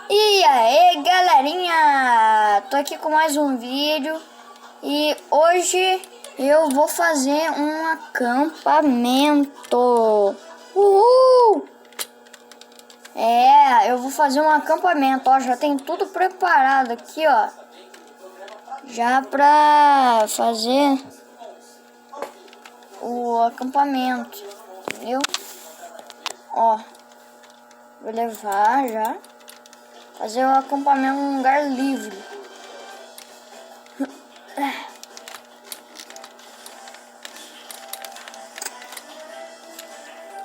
E aí, galerinha, tô aqui com mais um vídeo e hoje eu vou fazer um acampamento. Uhul! Eu vou fazer um acampamento, ó, já tem tudo preparado aqui, ó. Já pra fazer o acampamento, entendeu? Ó, vou levar já. Fazer o acampamento num lugar livre.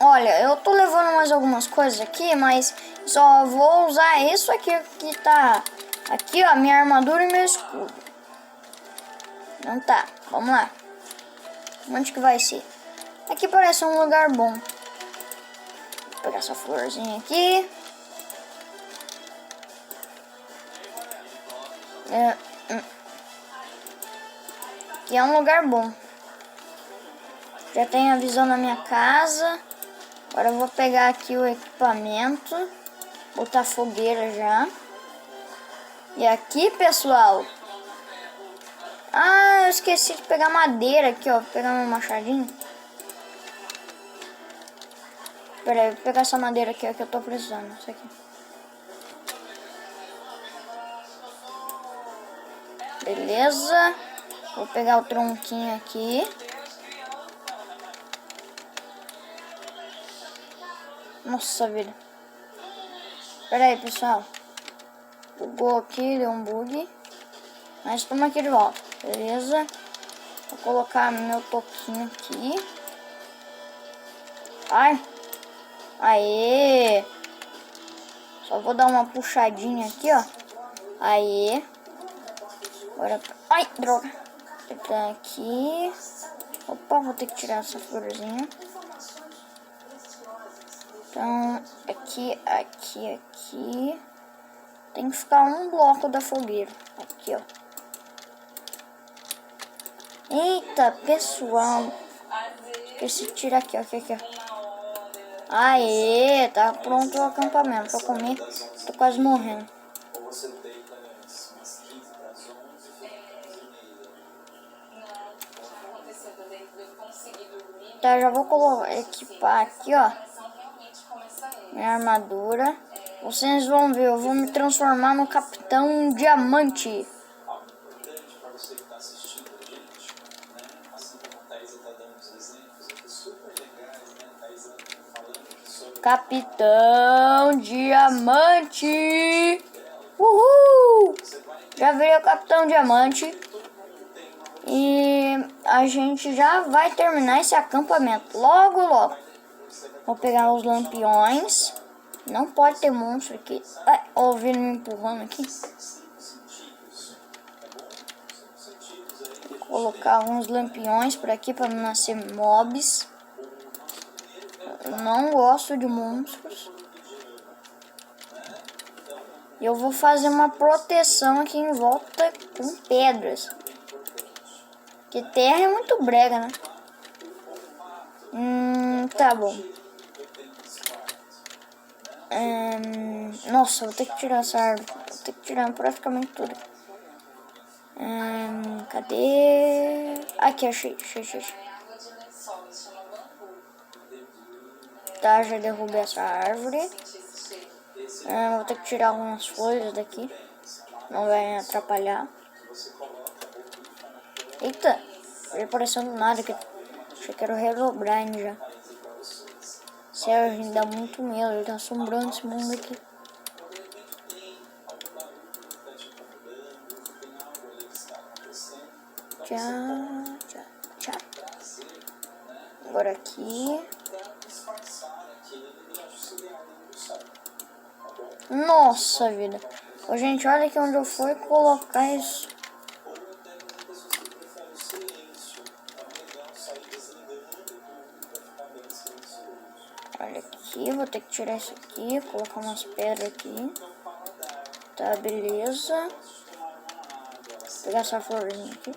Olha, eu tô levando mais algumas coisas aqui, mas só vou usar isso aqui que tá aqui, ó, minha armadura e meu escudo. Então tá, vamos lá. Onde que vai ser? Aqui parece um lugar bom. Vou pegar essa florzinha aqui. Aqui é um lugar bom. Já tenho a visão da minha casa. Agora eu vou pegar aqui o equipamento. Botar fogueira já. E aqui, pessoal. Ah, eu esqueci de pegar madeira aqui, ó. Vou pegar meu machadinho. Pera aí, vou pegar essa madeira aqui, ó, que eu tô precisando. Isso aqui. Beleza. Vou pegar o tronquinho aqui. Nossa vida. Pera aí, pessoal. Bugou aqui, deu um bug. Mas estamos aqui de volta. Beleza. Vou colocar meu toquinho aqui. Ai. Aê. Só vou dar uma puxadinha aqui, ó. Aê. Agora... Ai, droga. Vou pegar aqui. Opa, vou ter que tirar essa florzinha. Então, aqui. Tem que ficar um bloco da fogueira. Aqui, ó. Eita, pessoal. Esqueci de tirar aqui, ó. Aqui, ó. Aê, tá pronto o acampamento. Tô comendo, tô quase morrendo. Tá, já vou equipar aqui, ó. Minha armadura. Vocês vão ver, eu vou me transformar no Capitão Diamante. Capitão Diamante. Uhul! Já veio o Capitão Diamante. E a gente já vai terminar esse acampamento logo, logo. Vou pegar os lampiões. Não pode ter monstro aqui. Ai, ouvindo me empurrando aqui. Vou colocar alguns lampiões por aqui para não nascer mobs. Eu não gosto de monstros. E eu vou fazer uma proteção aqui em volta com pedras. Porque terra é muito brega, né? Tá bom. Nossa, vou ter que tirar essa árvore. Vou ter que tirar praticamente tudo. Cadê? Aqui, achei. Tá, já derrubei essa árvore. Vou ter que tirar algumas folhas daqui. Não vai atrapalhar. Eita, veio aparecendo nada aqui. Achei que era o Herobrine já. Sério, gente, dá muito medo. Ele tá assombrando esse mundo aqui. Tchau. Agora aqui. Nossa vida. Ô, gente, olha aqui onde eu fui colocar isso. Olha aqui, vou ter que tirar isso aqui, colocar umas pedras aqui. Tá, beleza. Vou pegar essa florzinha aqui.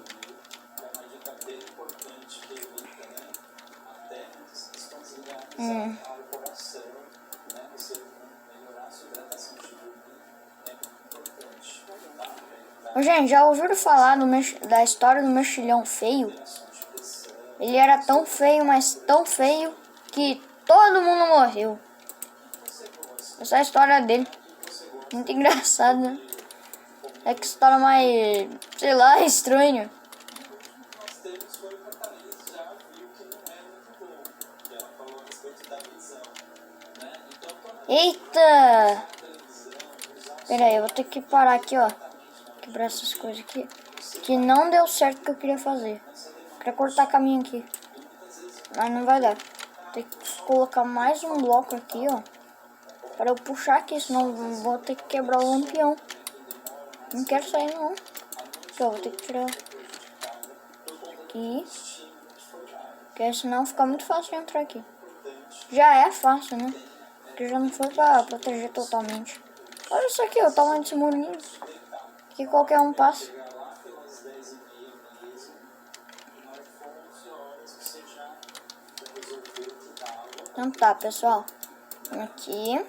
Ô, gente, já ouviram falar da história do mexilhão feio? Ele era tão feio, mas tão feio, que todo mundo morreu. Essa é a história dele. Muito engraçado, né? É que história mais, sei lá, estranha. Eita! Pera aí, eu vou ter que parar aqui, ó. Quebrar essas coisas aqui. Que não deu certo o que eu queria fazer. Eu queria cortar caminho aqui. Mas não vai dar. Tem que colocar mais um bloco aqui, ó. Para eu puxar aqui, senão eu vou ter que quebrar o lampião. Não quero sair, não. Só vou ter que tirar aqui. Porque senão fica muito fácil de entrar aqui. Já é fácil, né? Porque já não foi pra proteger totalmente. Olha isso aqui, o tamanho desse murinho. Que qualquer um passa. Então tá, pessoal. Aqui.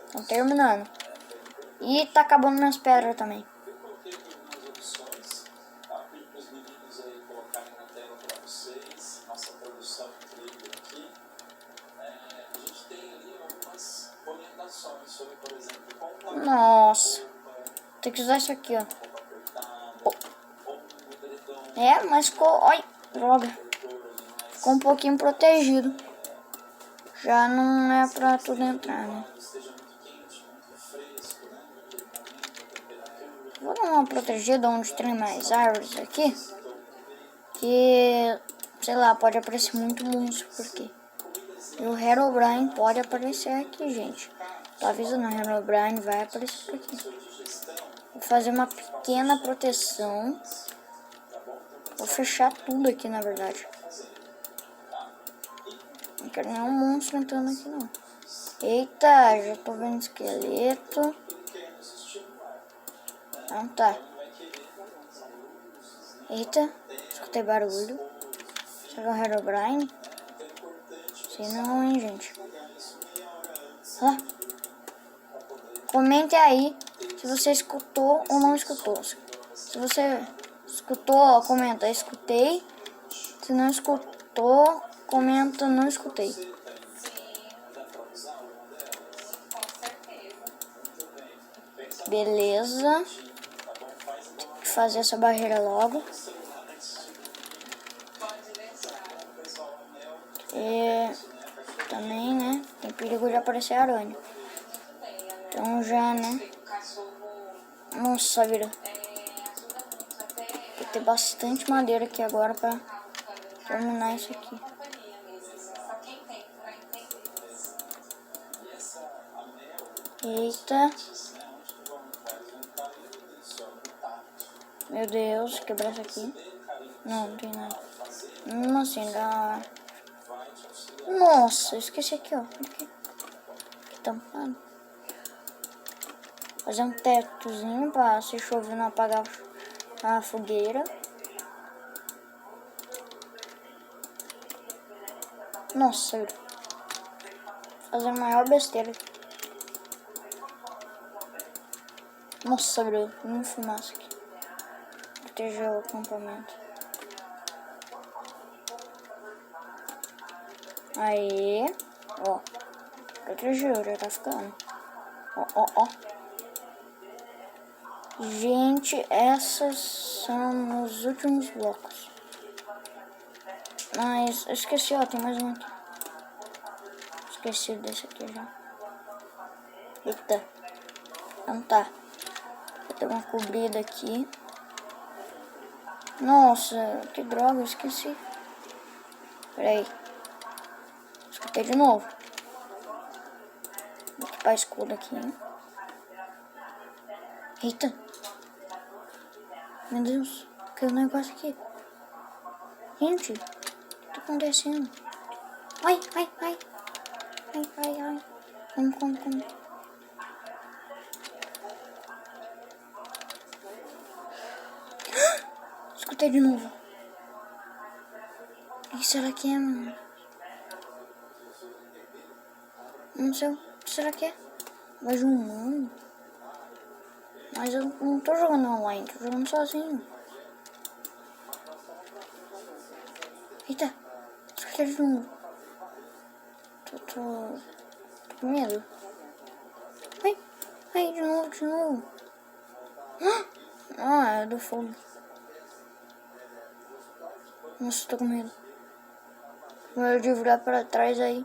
Estão terminando. E tá acabando minhas pedras também. Nossa. Tem que usar isso aqui, ó. É, mas ficou... Ai, droga. Ficou um pouquinho protegido. Já não é pra tudo entrar, né? Vou dar uma protegida onde tem mais árvores aqui. Que, sei lá, pode aparecer muito monstro por aqui. E o Herobrine pode aparecer aqui, gente. Tô avisando, o Herobrine vai aparecer por aqui. Vou fazer uma pequena proteção. Vou fechar tudo aqui, na verdade. Não quero nenhum monstro entrando aqui, não. Eita, já tô vendo esqueleto. Então tá. Eita, escutei barulho. Será o Herobrine? Sei não, hein, gente. Olha lá. Comente aí se você escutou ou não escutou. Se você escutou, comenta escutei. Se não escutou, comenta não escutei. Beleza. Tem que fazer essa barreira logo. E também, né? Tem perigo de aparecer aranha. Então já, né? Nossa, vira. Vou ter bastante madeira aqui agora pra terminar isso aqui. Eita. Meu Deus, quebrar isso aqui. Não, não tem nada. Assim, dá... Nossa, eu esqueci aqui, ó. Aqui tampado. Fazer um tetozinho pra se chover não apagar a fogueira. Nossa, fazer a maior besteira. Nossa, bro, uma fumaça aqui. Proteger o acampamento. Aí, ó. Protegeu, já tá ficando. Ó, ó, ó. Gente, essas são os últimos blocos. Mas eu esqueci, ó, tem mais um aqui. Esqueci desse aqui já. Eita. Então tá. Vou ter uma cobrida aqui. Nossa, que droga, eu esqueci. Pera aí. Escutei de novo. Vou equipar escudo aqui, hein? Eita. Meu Deus, caiu um negócio aqui. Gente, o que tá acontecendo? Ai, ai, ai. Ai, ai, ai. Como. Escutei de novo. O que será que é, mano? Não sei. O que será que é? Voz de um humano? Mas eu não tô jogando online, tô jogando sozinho. Eita, escutei de novo. Tô com medo. Ai, de novo. Ah, é do fogo. Nossa, tô com medo. Eu de virar pra trás aí,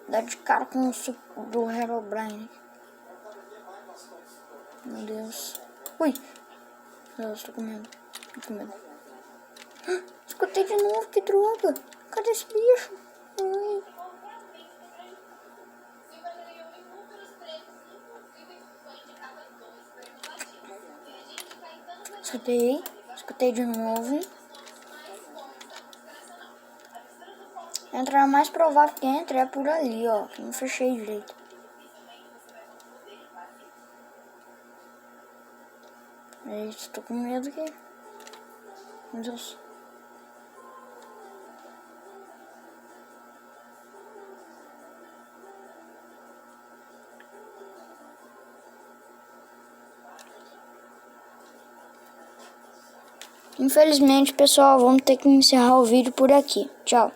dar de cara com o suco do Herobrine. Meu Deus. Ui. Meu Deus, tô com medo. Escutei de novo, que droga. Cadê esse bicho? Ai. Escutei de novo. Entrar mais provável que entre é por ali, ó. Que não fechei direito. Eita, tô com medo aqui. Meu Deus. Infelizmente, pessoal, vamos ter que encerrar o vídeo por aqui. Tchau.